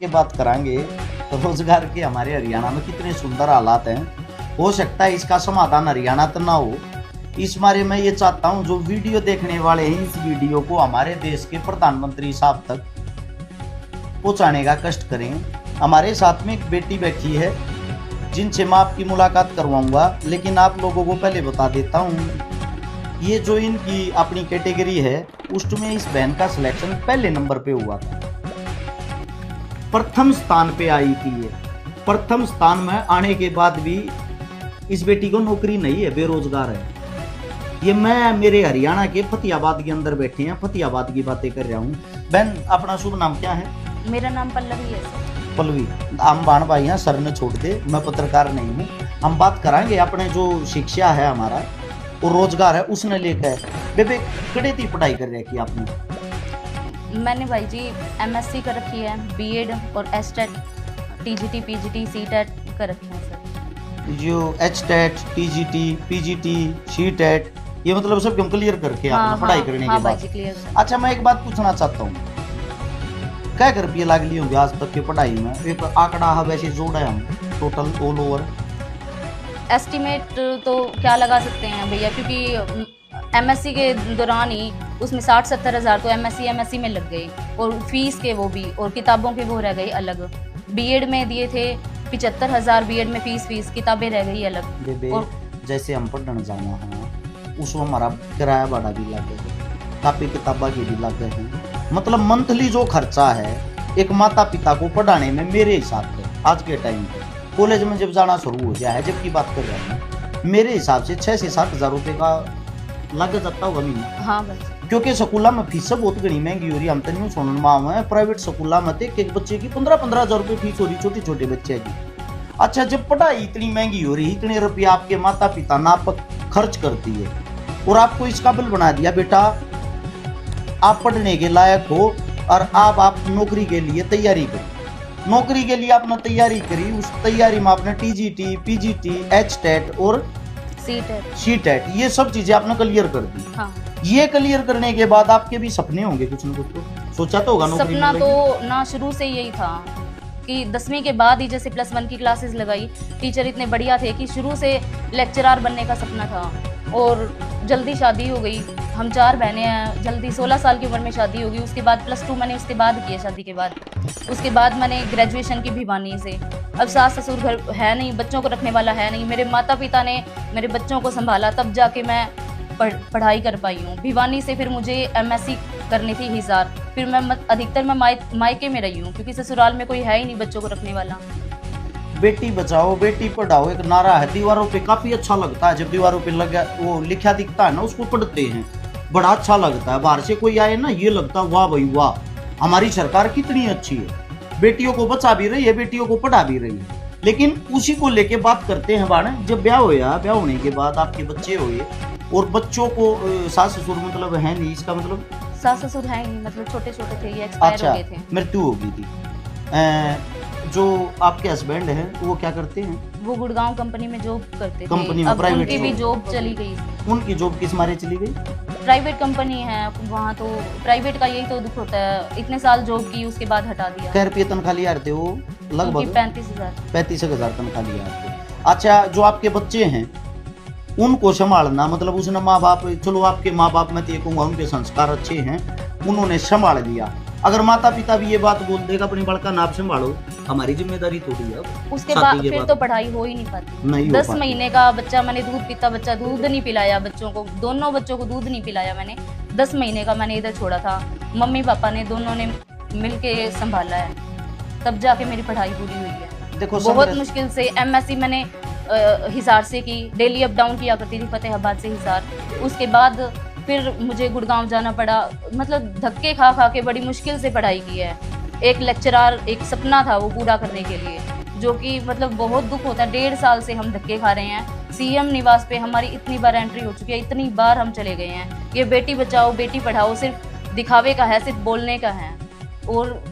की बात करेंगे तो रोजगार के हमारे हरियाणा में कितने सुंदर हालात हैं। हो सकता है इसका समाधान हरियाणा तो ना हो। इस बारे में ये चाहता हूँ जो वीडियो देखने वाले हैं इस वीडियो को हमारे देश के प्रधानमंत्री साहब तक पहुंचाने का कष्ट करें। हमारे साथ में एक बेटी बैठी है जिनसे मैं आपकी मुलाकात करवाऊंगा, लेकिन आप लोगों को पहले बता देता हूँ ये जो इनकी अपनी कैटेगरी है उसमें इस बहन का सिलेक्शन पहले नंबर पे हुआ था, प्रथम स्थान पे आई थी ये। प्रथम स्थान में आने के बाद भी इस बेटी को नौकरी नहीं है, बेरोजगार है। ये मैं मेरे हरियाणा के फतेहाबाद के अंदर बैठे हैं, फतेहाबाद की बातें कर रहा हूँ। बहन अपना शुभ नाम क्या है? मेरा नाम पल्लवी है सर। पल्लवी, हम बाण भाई हैं, सर ने छोड़ दे, मैं पत्रकार नहीं हूँ। हम बात कराएंगे अपने जो शिक्षा है हमारा और रोजगार है उसने लेकर। बेबे कड़े थी पढ़ाई कर रखी आपने? मैंने भाई जी एमएससी कर रखी है, बीएड और एचटेट, टीजीटी, पीजीटी, सीटेट कर रखी है सर। जो एचटेट, टीजीटी, पीजीटी, सीटेट ये मतलब सब हम क्लियर करके आपने पढ़ाई करने के बाद? Clear sir. अच्छा मैं एक बात पूछना चाहता हूँ, क्या रुपये लागली होंगे आज तक की पढ़ाई में? एक आंकड़ा है वैसे जोड़ा है हम टोटल ऑल ओवर एस्टिमेट तो क्या लगा सकते हैं भैया, क्योंकि एमएससी के दौरान ही उसमें 60-70 हज़ार तो एमएससी में लग गई, और फीस के वो भी, और किताबों के वो रह गई अलग। बीएड में दिए थे 75 हज़ार, बीएड में फीस किताबें रह गई अलग। और जैसे हम पढ़ने जाना है उसमें हमारा किराया भाड़ा भी लग गया, कापी किताबा की भी लग गए हैं। मतलब मंथली जो खर्चा है एक माता पिता को पढ़ाने में मेरे हिसाब से आज के टाइम पे कॉलेज में जब जाना शुरू हो गया है, जब की बात कर रहे हैं, मेरे हिसाब से 6 से 7 हज़ार रुपये का लग जाता होगा महीना। हाँ बस, क्योंकि स्कूलों में फीस बहुत घनी महंगी हो रही है। हम तो नहीं सुनने में है प्राइवेट स्कूलों में एक बच्चे की 15-15 हज़ार रुपये फीस हो रही, छोटे छोटे बच्चे की। अच्छा जब पढ़ाई इतनी महंगी हो रही, इतने रुपये आपके माता पिता नापक खर्च करती है और आपको इस काबिल बना दिया बेटा आप पढ़ने के लायक हो और आप नौकरी के लिए तैयारी करो। नौकरी के लिए आपने तैयारी करी, उस तैयारी में आपने टीजीटी, पीजीटी, एचटेट और सीटेट ये सब चीजें आपने क्लियर कर दी। हाँ। ये क्लियर करने के बाद आपके भी सपने होंगे कुछ न कुछ, तो सोचा तो होगा नौकरी? सपना तो ना शुरू से यही था कि 10वीं के बाद ही जैसे +1 की क्लासेस लगाई, टीचर इतने बढ़िया थे कि शुरू से लेक्चरर बनने का सपना था। और जल्दी शादी हो गई, हम 4 बहनें हैं, जल्दी 16 साल की उम्र में शादी होगी। उसके बाद +2 मैंने उसके बाद किया, शादी के बाद। उसके बाद मैंने ग्रेजुएशन की भिवानी से। अब सास ससुर घर है नहीं, बच्चों को रखने वाला है नहीं, मेरे माता पिता ने मेरे बच्चों को संभाला, तब जाके मैं पढ़ाई कर पाई हूँ। भिवानी से फिर मुझे एमएससी करनी थी हिसार, फिर मैं अधिकतर मैं मायके में रही हूँ क्योंकि ससुराल में कोई है ही नहीं बच्चों को रखने वाला। बेटी बचाओ बेटी पढ़ाओ एक नारा है, दीवारों पे काफी अच्छा लगता है। जब दीवारों पे लगा वो लिखा दिखता है ना, उसको पढ़ते हैं बड़ा अच्छा लगता है। बाहर से कोई आए ना ये लगता है वाह भाई वाह, हमारी सरकार कितनी अच्छी है, बेटियों को बचा भी रही है, बेटियों को पढ़ा भी रही है। लेकिन उसी को लेके बात करते हैं बाण, जब ब्याह होया, ब्याह होने के बाद आपके बच्चे हुए और बच्चों को सास ससुर मतलब है नहीं, इसका मतलब सास ससुर है नहीं, मतलब छोटे छोटे थे, ये एक्सपायर हो गए थे, मृत्यु हो गई थी। जो आपके हस्बैंड हैं वो क्या करते हैं? वो गुड़गांव कंपनी में जॉब करते थे। कंपनी में प्राइवेट? उनकी भी जॉब चली गई। उनकी जॉब किस मारे चली गई? प्राइवेट कंपनी है वहाँ, तो प्राइवेट का यही तो दुख होता है, इतने साल जॉब की उसके बाद हटा दिया। क्या रुपये तनख्वाह लिया थे वो? लगभग 35 हज़ार तनख्वाह लिया थे। अच्छा जो आपके बच्चे हैं उनको संभालना, मतलब उसने माँ बाप, चलो आपके माँ बाप में तो ये कहूँगा उनके संस्कार अच्छे हैं, उन्होंने संभाल लिया। अगर माता पिता भी ये बात बोल देगा अपने बड़का नाप संभालो, हमारी जिम्मेदारी थोड़ी है। उसके बाद फिर तो पढ़ाई हो ही नहीं पाती। 10 महीने का बच्चा मैंने दूध पीता बच्चा, दूध नहीं पिलाया बच्चों को, दोनों बच्चों को दूध नहीं पिलाया मैंने। 10 महीने का मैंने इधर छोड़ा था, मम्मी पापा ने दोनों ने मिलके संभाला है, तब जाके मेरी पढ़ाई पूरी हुई है। देखो बहुत मुश्किल से एमएससी मैंने हिसार से की, डेली अप डाउन किया करती थी फतेहाबाद से हिसार। उसके बाद फिर मुझे गुड़गांव जाना पड़ा, मतलब धक्के खा खा के बड़ी मुश्किल से पढ़ाई की है। एक लेक्चरर एक सपना था वो पूरा करने के लिए, जो कि मतलब बहुत दुख होता है। 1.5 साल से हम धक्के खा रहे हैं। सीएम निवास पे हमारी इतनी बार एंट्री हो चुकी है, इतनी बार हम चले गए हैं। ये बेटी बचाओ बेटी पढ़ाओ सिर्फ दिखावे का है, सिर्फ बोलने का है, और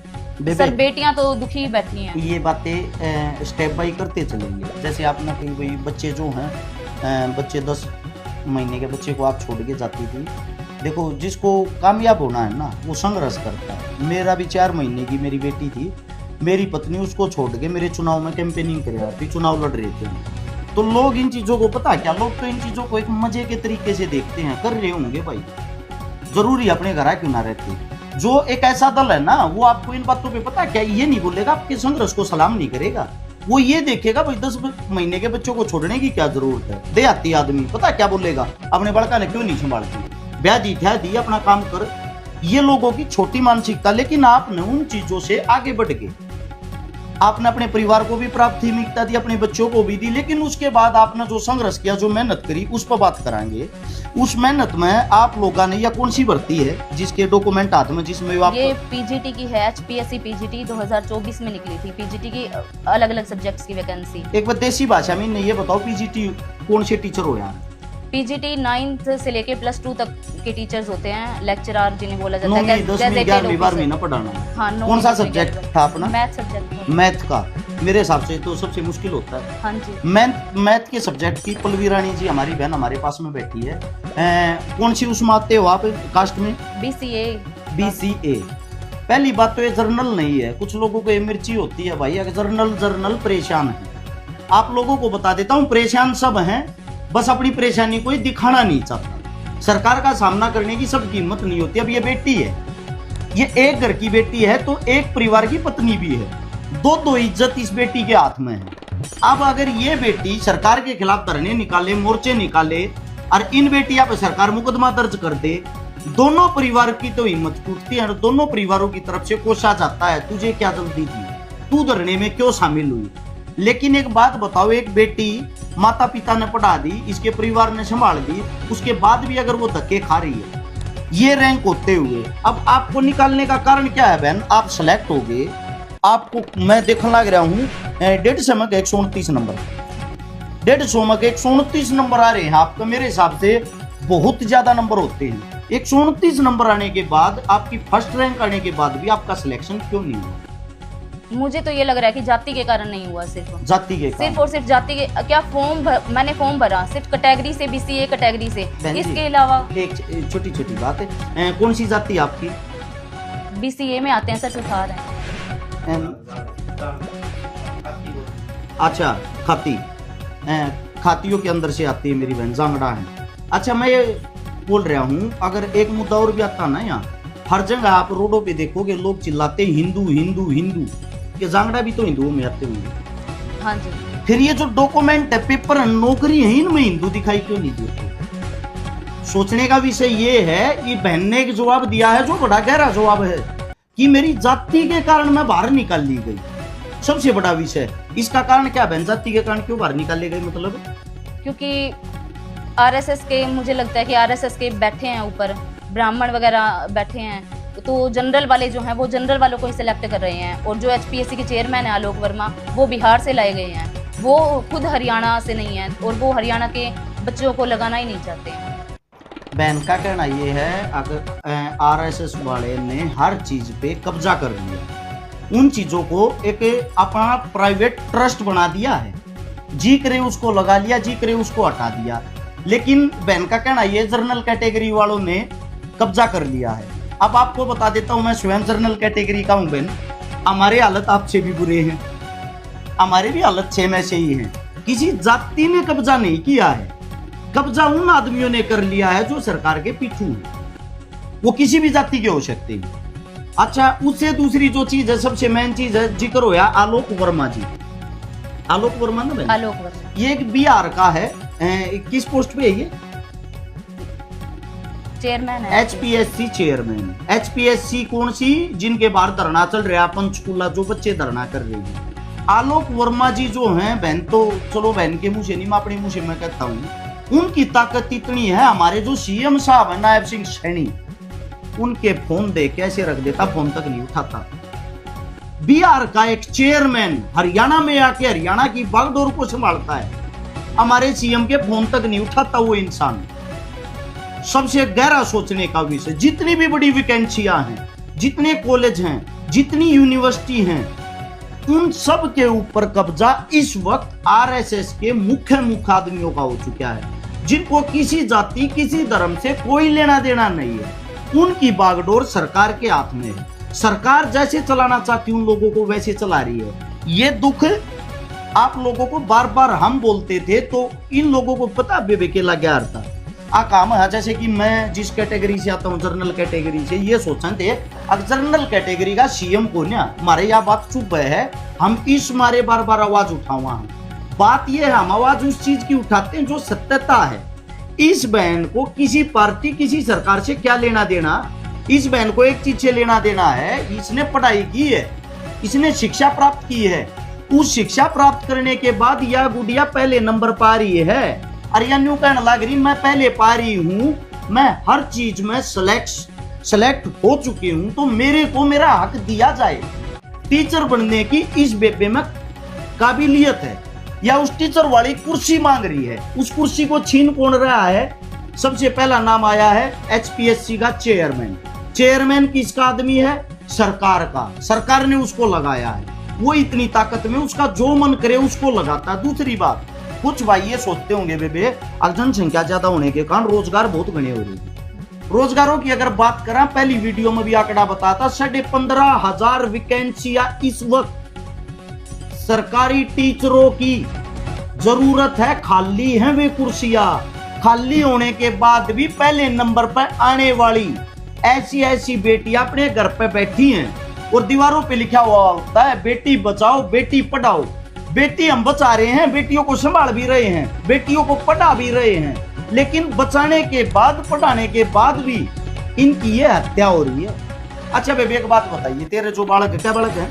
सर बेटियां तो दुखी बैठी हैं। ये बातें स्टेप बाय करते चलेंगे। जैसे आपने कही भाई बच्चे जो हैं, बच्चे 10 महीने के बच्चे को आप छोड़ के जाती थी। देखो जिसको कामयाब होना है ना वो संघर्ष करता है। मेरा भी 4 महीने की मेरी बेटी थी, मेरी पत्नी उसको छोड़ के मेरे चुनाव में कैंपेनिंग कर रहा थी, चुनाव लड़ रहे थे। तो लोग इन चीजों को पता क्या, लोग तो इन चीजों को एक मजे के तरीके से देखते हैं, कर रहे होंगे भाई, जरूरी अपने घर क्यों ना रहते। जो एक ऐसा दल है ना, वो आपको इन बातों पे पता क्या ये नहीं बोलेगा, आपके संघर्ष को सलाम नहीं करेगा, वो ये देखेगा भाई 10 महीने के बच्चों को छोड़ने की क्या जरूरत है। देहाती आदमी पता क्या बोलेगा, अपने बड़का ने क्यों नहीं संभालती, ब्याह दी था दी अपना काम कर। ये लोगों की छोटी मानसिकता। लेकिन आपने उन चीजों से आगे बढ़ के आपने अपने परिवार को भी प्राथमिकता दी, अपने बच्चों को भी दी, लेकिन उसके बाद आपने जो संघर्ष किया, जो मेहनत करी, उस पर बात कराएंगे। उस मेहनत में आप लोगों ने, या कौन सी भर्ती है जिसके डॉक्यूमेंट हाथ में, जिसमें आप ये पीजीटी की है, HPSC पीजीटी 2024 में निकली थी, पीजीटी की अलग अलग सब्जेक्ट्स की वैकेंसी। एक बार देसी भाषा में ये बताओ, पीजीटी कौन से टीचर हो यार? पीजीटी 9th से लेके +2 तक के टीचर्स होते हैं, लेक्चरर जिन्हें बोला जाता है। 9वीं 10वीं 11वीं 12वीं ना पढ़ाना है। हाँ, कौन सा सब्जेक्ट था अपना? Math subject. मैथ का मेरे हिसाब से तो सबसे मुश्किल होता है। हाँ जी। मैथ के सब्जेक्ट की पल्लवी रानी जी हमारी बहन हमारे पास में बैठी है। कौन सी उसमें आते हो आप कास्ट में? BCA। पहली बात तो ये जर्नल नहीं है, कुछ लोगों को ये मिर्ची होती है भाई, अगर जर्नल परेशान है। आप लोगों को बता देता हूँ, परेशान सब हैं, बस अपनी परेशानी कोई दिखाना नहीं चाहता। सरकार का सामना करने की सबकी हिम्मत नहीं होती। अब ये बेटी है, ये एक घर की बेटी है, तो एक परिवार की पत्नी भी है, दो इज्जत इस बेटी के हाथ में है। अब अगर ये बेटी सरकार के खिलाफ धरने निकाले, मोर्चे निकाले, और इन बेटियां पे सरकार मुकदमा दर्ज कर दे, दोनों परिवार की तो हिम्मत टूटती है और दोनों परिवारों की तरफ से कोसा जाता है, तुझे क्या जल्दी थी, तू धरने में क्यों शामिल हुई। लेकिन एक बात बताओ, एक बेटी माता पिता ने पढ़ा दी, इसके परिवार ने संभाल दी, उसके बाद भी अगर वो धक्के खा रही है ये रैंक होते हुए, अब आपको निकालने का कारण क्या है बहन? आप सेलेक्ट हो गए, आपको मैं देखने लग रहा हूँ 150 में 129 नंबर, 150 में 129 नंबर आ रहे हैं आपका। मेरे हिसाब से बहुत ज्यादा नंबर होते हैं। 129 नंबर आने के बाद, आपकी फर्स्ट रैंक आने के बाद भी आपका सिलेक्शन क्यों नहीं हुआ? मुझे तो ये लग रहा है कि जाति के कारण नहीं हुआ, सिर्फ जाति के सिर्फ और सिर्फ जाति के। क्या मैंने फॉर्म भरा सिर्फ कैटेगरी से, BCA कैटेगरी से, इसके अलावा। एक छोटी छोटी बात है, कौन सी जाति आपकी? BCA में आते हैं सर, सुथार है। अच्छा, खातियों के अंदर से आती है मेरी बहन, जांगड़ा है। अच्छा, मैं ये बोल रहा हूँ, अगर एक मुद्दा और भी आता ना, यहाँ हर जगह आप रोडों पे देखोगे लोग चिल्लाते हिंदू हिंदू हिंदू, के जांगड़ा भी तो हिंदुओं में आते होंगे। हाँ जी। फिर ये जो डॉक्यूमेंट है, पेपर है, नौकरी है, इनमें हिंदू दिखाई क्यों नहीं देते? सोचने का विषय ये है कि बहन ने एक जवाब दिया है जो बड़ा गहरा जवाब है, कि मेरी जाति के कारण मैं बाहर निकाल ली गई। सबसे बड़ा विषय इसका कारण क्या बहन? जाति के कारण क्यों बाहर निकाले गए? मतलब क्योंकि RSS के, मुझे लगता है कि RSS के बैठे हैं ऊपर, ब्राह्मण वगैरह बैठे हैं, तो जनरल वाले जो हैं वो जनरल वालों को ही सिलेक्ट कर रहे हैं। और जो HPSC के चेयरमैन है आलोक वर्मा, वो बिहार से लाए गए हैं, वो खुद हरियाणा से नहीं है, और वो हरियाणा के बच्चों को लगाना ही नहीं चाहते हैं। बहन का कहना ये है, अगर RSS वाले ने हर चीज पे कब्जा कर लिया, उन चीजों को एक अपना प्राइवेट ट्रस्ट बना दिया है, जी करे उसको लगा लिया, जी करे उसको हटा दिया। लेकिन बहन का कहना ये, जनरल कैटेगरी वालों ने कब्जा कर लिया है। अब आपको बता देता हूं, मैं स्वयं जनरल कैटेगरी का हूं बहन, हमारे हालत आपसे भी बुरे हैं, हमारे भी हालत सेम ऐसे ही है। किसी जाति ने कब्जा नहीं किया है, कब्जा उन आदमियों ने कर लिया है जो सरकार के पीछू हैं, वो किसी भी जाति के हो सकते हैं। अच्छा, उससे दूसरी जो चीज है, सबसे मेन चीज है, जिक्र होया आलोक वर्मा जी। आलोक वर्मा ना बहन? आलोक वर्मा, ये एक बिहार का है, किस पोस्ट पे है ये? चेयरमैन है, HPSC चेयरमैन। HPSC कौन सी? जिनके बाहर धरना चल रहा है, पंचकूला, जो बच्चे धरना कर रहे हैं। आलोक वर्मा जी जो हैं बहन, तो चलो बहन के मुंह से नहीं, मैं अपने मुंह से मैं कहता हूँ, उनकी ताकत इतनी है, हमारे जो CM साहब है नायब सिंह सैनी, उनके फोन दे कैसे रख देता, फोन तक नहीं उठाता। बिहार का एक चेयरमैन हरियाणा में आके हरियाणा की बागडोर को संभालता है, हमारे CM के फोन तक नहीं उठाता वो इंसान। सबसे गहरा सोचने का विषय, जितनी भी बड़ी वैकेंसियां हैं, जितने कॉलेज हैं, जितनी यूनिवर्सिटी हैं, उन सब के ऊपर कब्जा इस वक्त RSS के मुख्य आदमियों का हो चुका है, जिनको किसी जाति, किसी धर्म से कोई लेना देना नहीं है। उनकी बागडोर सरकार के हाथ में है। सरकार जैसे चलाना चाहती उन लोगों को वैसे चला रही है। ये दुख आप लोगों को बार बार हम बोलते थे, तो इन लोगों को पता बेबेकेला क्या अर्थ था आ काम है। जैसे कि मैं जिस कैटेगरी से आता हूँ, जनरल कैटेगरी से, ये सोचते थे अगर जनरल कैटेगरी का सीएम को ना हमारे यहाँ बात चुप है, हम किस मारे बार बार आवाज उठावा है। बात ये है, हम आवाज उस चीज की उठाते हैं जो सत्यता है। इस बहन को किसी पार्टी किसी सरकार से क्या लेना देना, इस बहन को एक चीज से लेना देना है, इसने पढ़ाई की है, इसने शिक्षा प्राप्त की है। उस शिक्षा प्राप्त करने के बाद यह गुड़िया पहले नंबर पा रही है, अरे या न्यू कहने लग रही मैं पहले पा रही हूँ, मैं हर चीज में सेलेक्ट हो चुकी हूँ, तो मेरे को मेरा हक दिया जाए। टीचर बनने की इस बेबे में काबिलियत है, या उस टीचर वाली कुर्सी मांग रही है। उस कुर्सी को छीन कौन रहा है? सबसे पहला नाम आया है एचपीएससी का चेयरमैन। चेयरमैन किसका आदमी है? सरकार का। सरकार ने उसको लगाया है, वो इतनी ताकत में उसका जो मन करे उसको लगाता है। दूसरी बात, कुछ भाई ये सोचते होंगे बेबे जनसंख्या ज्यादा होने के कारण रोजगार बहुत घने हो रही है। रोजगारों की अगर बात करें, पहली वीडियो में भी आंकड़ा बताता 15,500 वैकेंसियां इस वक्त सरकारी टीचरों की जरूरत है, खाली हैं वे कुर्सियां। खाली होने के बाद भी पहले नंबर पर आने वाली ऐसी बेटियां अपने घर पे बैठी हैं और दीवारों पे लिखा हुआ होता है बेटी बचाओ बेटी पढ़ाओ। बेटी हम बचा रहे हैं, बेटियों को संभाल भी रहे हैं, बेटियों को पढ़ा भी रहे हैं, लेकिन बचाने के बाद पढ़ाने के बाद भी इनकी ये हत्या हो रही है। अच्छा बेबी एक बात बताइए, तेरे जो बालक है, क्या बालक है?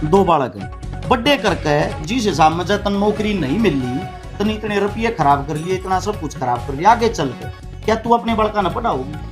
दो बालक है। बर्थडे करके जिस हिसाब में जब नौकरी नहीं मिल रही, तो इतने रुपये खराब कर लिए, इतना सब कुछ खराब कर लिया, आगे चल के क्या तू अपने बड़का न पढ़ाओगी?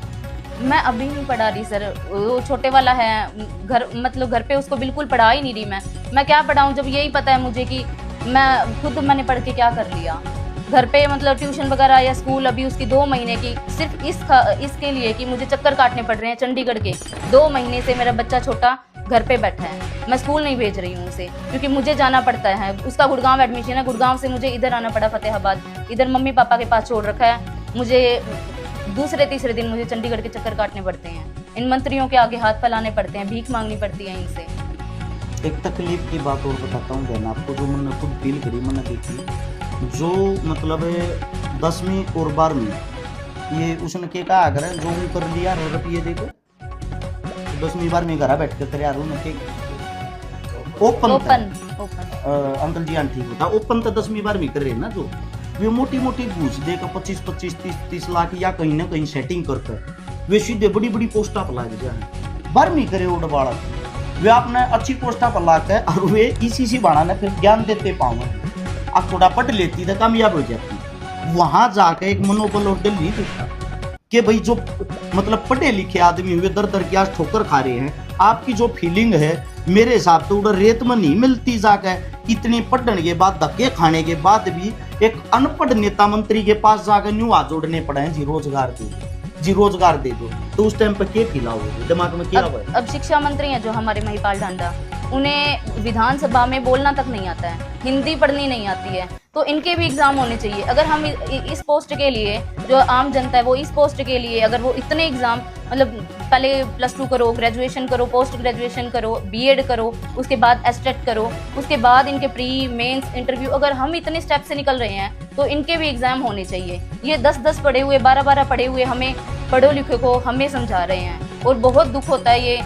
मैं अभी नहीं पढ़ा रही सर, वो छोटे वाला है घर, मतलब घर पे उसको बिल्कुल पढ़ा ही नहीं रही मैं क्या पढ़ाऊँ जब यही पता है मुझे कि मैं खुद मैंने पढ़ के क्या कर लिया घर पे, मतलब ट्यूशन वगैरह या स्कूल अभी उसकी 2 महीने की, सिर्फ इसके लिए कि मुझे चक्कर काटने पड़ रहे हैं चंडीगढ़ के। 2 महीने से मेरा बच्चा छोटा घर पे बैठा है, मैं स्कूल नहीं भेज रही हूँ उसे क्योंकि मुझे जाना पड़ता है। उसका गुड़गांव एडमिशन है, गुड़गांव से मुझे इधर आना पड़ा फतेहाबाद, इधर मम्मी पापा के पास छोड़ रखा है। मुझे दूसरे तीसरे दिन मुझे चंडीगढ़ के चक्कर काटने पड़ते हैं, इन मंत्रियों के आगे हाथ फैलाने पड़ते हैं, भीख मांगनी पड़ती है इनसे। एक तकलीफ की बात और बताता हूँ बहन आपको, जो मैंने खुद फील करी, मैंने देखी, जो मतलब 10वीं और 12वीं ये उसने के कहा अगर जो कर लिया रुपये देखो 10वीं 12वीं घर बैठ के करे यार ओपन अंकल जी ठीक होता ओपन तो 10वीं 12वीं कर रहे ना, जो वे मोटी मोटी घूस देकर 25-25 30-30 लाख या कहीं ना कहीं सेटिंग करके वे सीधे बड़ी बड़ी पोस्टा पर लग जाए। 12वीं करे उड़ बालक, वे आपने अच्छी पोस्टा पर ला के और वे इसी बाणा ने फिर ज्ञान देते पाओगे। अब थोड़ा पढ़ लेती तो कामयाब हो जाती, वहां जाके एक मनोबल और दिल नहीं दिखता कि भाई जो मतलब पढ़े लिखे आदमी हुए दर दर की आज ठोकर खा रहे हैं। आपकी जो फीलिंग है मेरे हिसाब से उधर रेत में नहीं मिलती, जाके इतनी पढ़ने के बाद धक्के खाने के बाद भी एक अनपढ़ नेता मंत्री के पास जाकर न्यू हाथ जोड़ने पड़े हैं, जी रोजगार दे दो, जी रोजगार दे दो, तो उस टाइम पर क्या फील आओगे दिमाग में क्या हुआ? अब शिक्षा मंत्री हैं जो हमारे महिपाल ढांडा, उन्हें विधानसभा में बोलना तक नहीं आता है, हिंदी पढ़नी नहीं आती है, तो इनके भी एग्जाम होने चाहिए। अगर हम इस पोस्ट के लिए, जो आम जनता है वो इस पोस्ट के लिए, अगर वो इतने एग्जाम मतलब पहले +2 करो, ग्रेजुएशन करो, पोस्ट ग्रेजुएशन करो, बीएड करो, उसके बाद एस्टेट करो, उसके बाद इनके प्री मेंस इंटरव्यू, अगर हम इतने स्टेप से निकल रहे हैं तो इनके भी एग्जाम होने चाहिए। ये 10-10 पढ़े हुए 12-12 पढ़े हुए हमें पढ़ो लिखे को हमें समझा रहे हैं, और बहुत दुख होता है ये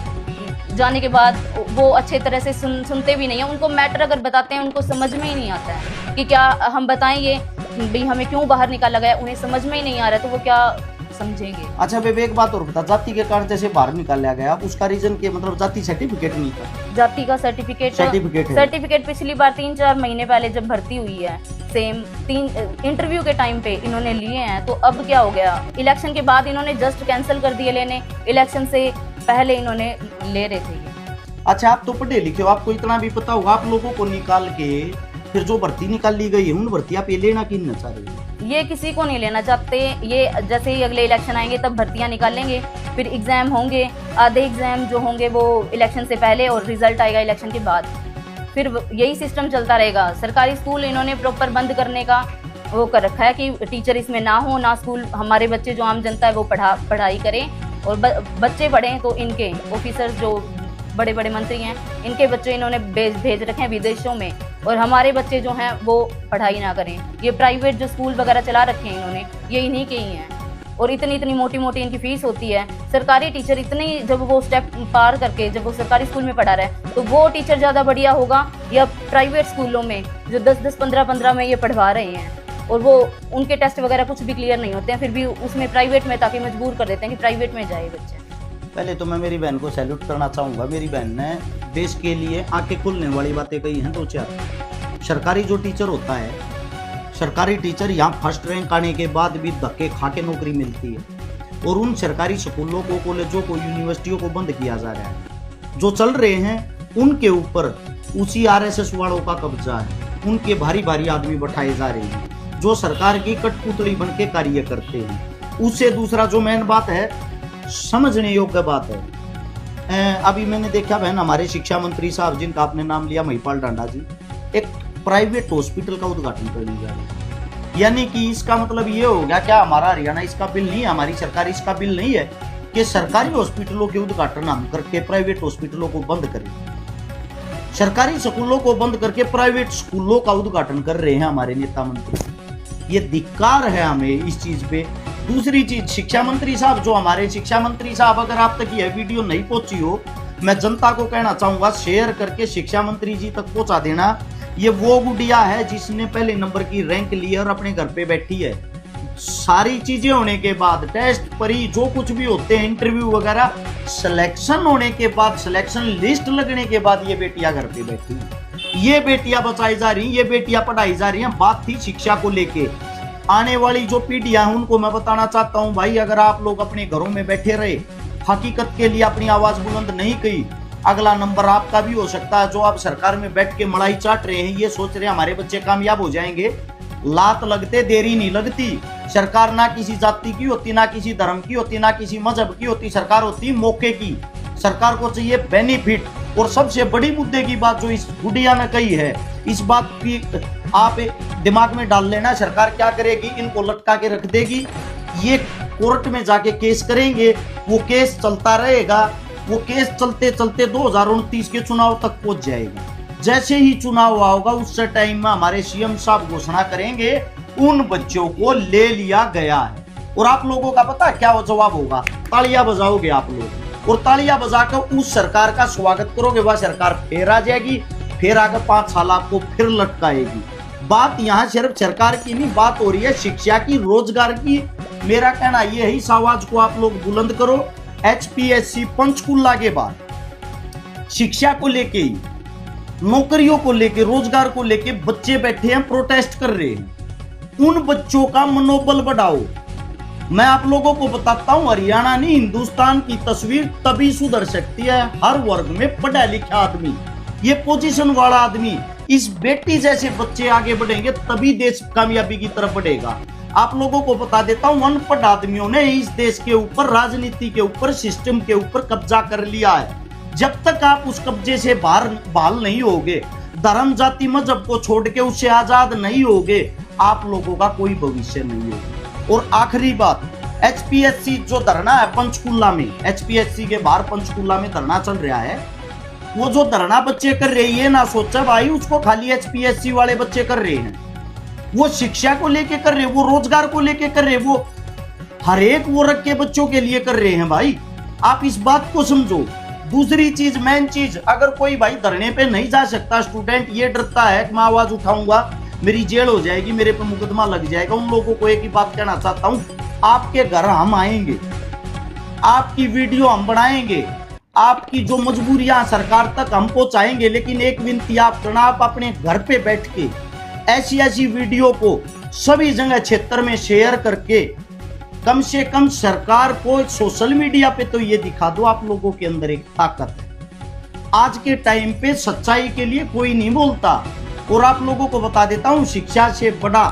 जाने के बाद वो अच्छे तरह से सुनते भी नहीं है। उनको मैटर अगर बताते हैं उनको समझ में ही नहीं आता है कि क्या हम बताएं ये भाई हमें क्यों बाहर निकाला गया, उन्हें समझ में ही नहीं आ रहा है तो वो क्या समझेंगे। अच्छा बेबे एक बात और बता, जाति के कारण जैसे बाहर निकाला गया उसका रीजन के मतलब जाति सर्टिफिकेट नहीं था? जाति का सर्टिफिकेट पिछली बार 3-4 महीने पहले जब भर्ती हुई है सेम 3 इंटरव्यू के टाइम पे इन्होंने लिए हैं, तो अब क्या हो गया, इलेक्शन के बाद इन्होंने जस्ट कैंसिल कर दिए लेने, इलेक्शन से पहले इन्होंने ले रहे थे। अच्छा आप तो पढ़े लिखे हो, आपको इतना भी पता होगा, आप लोगों को निकाल के फिर जो भर्ती निकाल ली गई है उन भर्ती आप ये लेना क्यों चाह रहे हो? ये किसी को नहीं लेना चाहते, ये जैसे ही अगले इलेक्शन आएंगे तब भर्तियां निकालेंगे, फिर एग्जाम होंगे, आधे एग्जाम जो होंगे वो इलेक्शन से पहले और रिजल्ट आएगा इलेक्शन के बाद, फिर यही सिस्टम चलता रहेगा। सरकारी स्कूल इन्होंने प्रॉपर बंद करने का वो कर रखा है कि टीचर इसमें ना हो, ना स्कूल, हमारे बच्चे जो आम जनता है वो पढ़ाई करें, और बच्चे पढ़े हैं तो इनके ऑफिसर्स जो बड़े बड़े मंत्री हैं इनके बच्चे इन्होंने भेज रखे हैं विदेशों में, और हमारे बच्चे जो हैं वो पढ़ाई ना करें। ये प्राइवेट जो स्कूल वगैरह चला रखे हैं इन्होंने, ये इन्हीं के ही हैं, और इतनी मोटी मोटी इनकी फीस होती है। सरकारी टीचर इतनी, जब वो स्टेप पार करके जब वो सरकारी स्कूल में पढ़ा रहा है तो वो टीचर ज़्यादा बढ़िया होगा या प्राइवेट स्कूलों में जो 10-10, 15-15 में ये पढ़वा रहे हैं, और वो उनके टेस्ट वगैरह कुछ भी क्लियर नहीं होते हैं, फिर भी उसमें प्राइवेट में ताकि मजबूर कर देते हैं कि प्राइवेट में जाए बच्चे। पहले तो मैं मेरी बहन को सैल्यूट करना चाहूँगा। मेरी बहन ने देश के लिए आंखें खुलने वाली बातें कही हैं 2-4। सरकारी जो टीचर होता है, सरकारी टीचर यहाँ फर्स्ट रैंक आने के बाद भी धक्के खा के नौकरी मिलती है, और उन सरकारी स्कूलों को, कॉलेजों को, यूनिवर्सिटियों को बंद किया जा रहा है। जो चल रहे हैं उनके ऊपर उसी RSS वालों का कब्जा है, उनके भारी भारी आदमी बैठाए जा रहे हैं जो सरकार की कठपुतली बन के कार्य करते हैं। उससे दूसरा जो मेन बात है, समझने योग्य बात है, अभी मैंने देखा बहन हमारे शिक्षा मंत्री साहब, जिनका आपने नाम लिया महिपाल डांडा जी, एक प्राइवेट हॉस्पिटल का उद्घाटन करने जा रहे हैं। यानी कि इसका मतलब ये हो गया, क्या हमारा हरियाणा इसका बिल नहीं है, हमारी सरकार इसका बिल नहीं है कि सरकारी हॉस्पिटलों के उद्घाटन हम करके प्राइवेट हॉस्पिटलों को बंद करें। सरकारी स्कूलों को बंद करके प्राइवेट स्कूलों का उद्घाटन कर रहे हैं हमारे नेता मंत्री। ये धिक्कार है हमें इस चीज पे। दूसरी चीज, शिक्षा मंत्री साहब, जो हमारे शिक्षा मंत्री साहब, अगर आप तक यह वीडियो नहीं पहुंची हो, मैं जनता को कहना चाहूंगा शेयर करके शिक्षा मंत्री जी तक पहुंचा देना। ये वो गुड़िया है जिसने पहले नंबर की रैंक ली है और अपने घर पे बैठी है। सारी चीजें होने के बाद, टेस्ट परी जो कुछ भी होते हैं, इंटरव्यू वगैरह, सिलेक्शन होने के बाद, सिलेक्शन लिस्ट लगने के बाद ये बेटियां घर पे बैठी हैं। ये बेटियां बचाई जा रही, ये बेटियां पढ़ाई जा रही हैं। बात थी शिक्षा को लेके। आने वाली जो पीढ़ियां हैं उनको मैं बताना चाहता हूं, भाई अगर आप लोग अपने घरों में बैठे रहे, हकीकत के लिए अपनी आवाज बुलंद नहीं की, अगला नंबर आपका भी हो सकता है। जो आप सरकार में बैठ के मलाई चाट रहे हैं, ये सोच रहे हैं हमारे बच्चे कामयाब हो जाएंगे, लात लगते देरी नहीं लगती। सरकार ना किसी जाति की होती, ना किसी धर्म की होती, ना किसी मजहब की होती, सरकार होती मौके की। सरकार को चाहिए बेनिफिट। और सबसे बड़ी मुद्दे की बात जो इस गुड़िया ने कही है, इस बात की आप दिमाग में डाल लेना, सरकार क्या करेगी, इनको लटका के रख देगी, ये कोर्ट में जाके केस करेंगे, वो केस चलता रहेगा, वो केस चलते चलते 2029 के चुनाव तक पहुंच जाएगा। जैसे ही चुनाव होगा उस टाइम में हमारे CM साहब घोषणा करेंगे उन बच्चों को ले लिया गया है। और आप लोगों का पता क्या वो जवाब होगा, तालियां बजाओगे आप लोग, और तालियां बजाकर उस सरकार का स्वागत करोगे। वह सरकार फिर आ जाएगी, फिर आकर 5 साल आपको फिर लटकाएगी। बात यहाँ सिर्फ सरकार की नहीं, बात हो रही है शिक्षा की, रोजगार की। मेरा कहना यह है, इस आवाज को आप लोग बुलंद करो। HPSC पंचकुला के बाद शिक्षा को लेके ही, नौकरियों को लेके, रोजगार को लेके बच्चे बैठे हैं, प्रोटेस्ट कर रहे हैं। उन बच्चों का मनोबल बढ़ाओ। मैं आप लोगों को बताता हूं, हरियाणा नहीं हिंदुस्तान की तस्वीर तभी सुधर सकती है हर वर्ग में पढ़ा लिखा आदमी, ये पोजीशन वाला आदमी, इस बेटी जैसे बच्चे आगे बढ़ेंगे तभी देश कामयाबी की तरफ बढ़ेगा। आप लोगों को बता देता हूं, अनपढ़ आदमियों ने इस देश के ऊपर, राजनीति के ऊपर, सिस्टम के ऊपर कब्जा कर लिया है। जब तक आप उस कब्जे से बाहर नहीं होगे, धर्म जाति मजहब को छोड़ के उससे आजाद नहीं होगे, आप लोगों का कोई भविष्य नहीं होगा। और आखिरी बात, HPSC जो धरना है पंचकुला में, HPSC के बाहर पंचकुला में धरना चल रहा है, वो जो धरना बच्चे कर रहे हैं, ना सोचा भाई उसको खाली HPSC वाले बच्चे कर रहे हैं, वो शिक्षा को लेके कर रहे हैं, वो रोजगार को लेके कर रहे हैं, वो हर एक वर्ग के बच्चों के लिए कर रहे हैं। भाई आप इस बात को समझो। दूसरी चीज, मेन चीज, अगर कोई भाई धरने पे नहीं जा सकता, स्टूडेंट ये डरता है कि मैं आवाज उठाऊंगा मेरी जेल हो जाएगी, मेरे पे मुकदमा लग जाएगा, उन लोगों को एक ही बात कहना चाहता हूं, आपके घर हम आएंगे, आपकी वीडियो हम बनाएंगे, आपकी जो मजबूरियां सरकार तक हम पहुंचाएंगे। लेकिन एक विनती आप करना, आप अपने घर पे बैठ के ऐसी वीडियो को सभी जगह क्षेत्र में शेयर करके कम से कम सरकार को सोशल मीडिया पे तो ये दिखा दो आप लोगों के अंदर एक ताकत है। आज के टाइम पे सच्चाई के लिए कोई नहीं बोलता। और आप लोगों को बता देता हूं, शिक्षा से बड़ा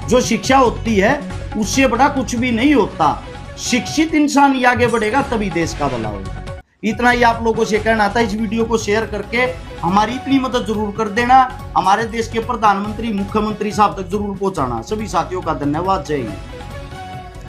जो शिक्षा होती है उससे बड़ा कुछ भी नहीं होता। शिक्षित इंसान ही आगे बढ़ेगा तभी देश का भला होगा। इतना ही आप लोगों से कहना था। इस वीडियो को शेयर करके हमारी इतनी मदद जरूर कर देना, हमारे देश के प्रधानमंत्री, मुख्यमंत्री साहब तक जरूर पहुंचाना। सभी साथियों का धन्यवाद। जय हिंद।